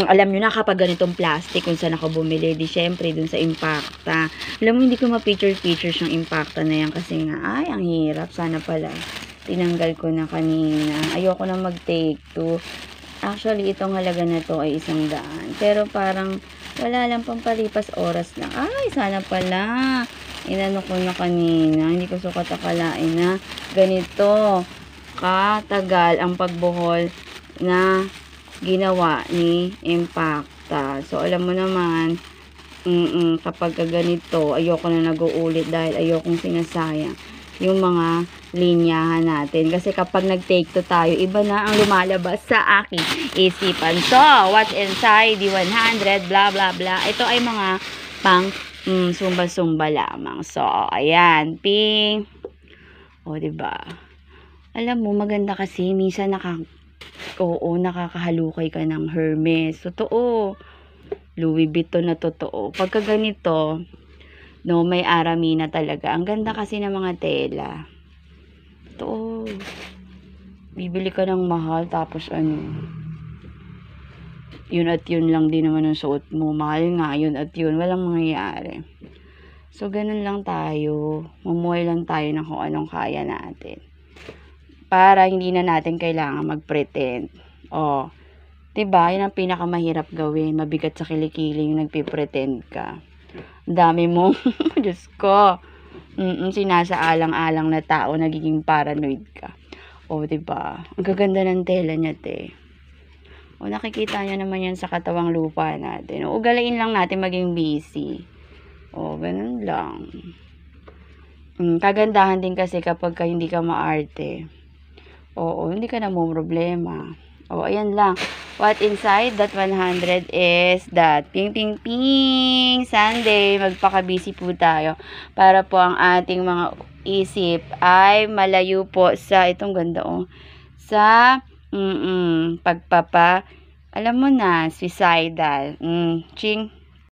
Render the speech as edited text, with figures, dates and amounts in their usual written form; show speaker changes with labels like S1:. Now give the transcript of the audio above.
S1: Alam nyo na kapag ganitong plastic kung saan ako bumili, di syempre dun sa Impacta. Alam mo, hindi ko ma-picture yung Impacta na yan kasi nga, ay, ang hirap. Sana pala. Tinanggal ko na kanina. Ayoko na mag-take 2. Actually, itong halaga na to ay 100. Pero parang, wala lang pampalipas oras lang. Ay, sana pala. Inano ko na kanina. Hindi ko sukat akalain na ganito katagal ang pagbuhol na ginawa ni Impacta. So, alam mo naman, kapag ganito, ayoko na nag-uulit dahil ayokong sinasayang yung mga linyahan natin. Kasi kapag nag-take 2 tayo, iba na ang lumalabas sa aking isipan. So, what's inside the 100, blah, blah, blah. Ito ay mga pang sumba-sumba lamang. So, ayan, pink. O, diba? Alam mo, maganda kasi, minsan nakakahalukay ka ng Hermes. Totoo. Louis Vuitton na totoo. Pagka ganito, no, may arami na talaga. Ang ganda kasi ng mga tela. Totoo. Bibili ka ng mahal, tapos yun at yun lang din naman ang suot mo. Mahal nga, yun at yun. Walang mangyayari. So, ganun lang tayo. Mamuhay lang tayo ng kung anong kaya natin. Para hindi na natin kailangan mag-pretend. O, diba? Yun ang pinakamahirap gawin. Mabigat sa kilikili yung nagpipretend ka. Dami mo. Diyos ko. Sinasaalang-alang na tao, nagiging paranoid ka. O, diba? Ang gaganda ng tela niya, te. O, nakikita niya naman yan sa katawang lupa natin. O, ugalain lang natin maging busy. O, ganun lang. Kagandahan din kasi kapag hindi ka maarte. Oo, hindi ka na mo problema. O, ayan lang. What inside that 100 is that ping ping ping Sunday. Magpaka-busy po tayo para po ang ating mga isip ay malayo po sa itong ganda sa alam mo na, suicidal. Ching.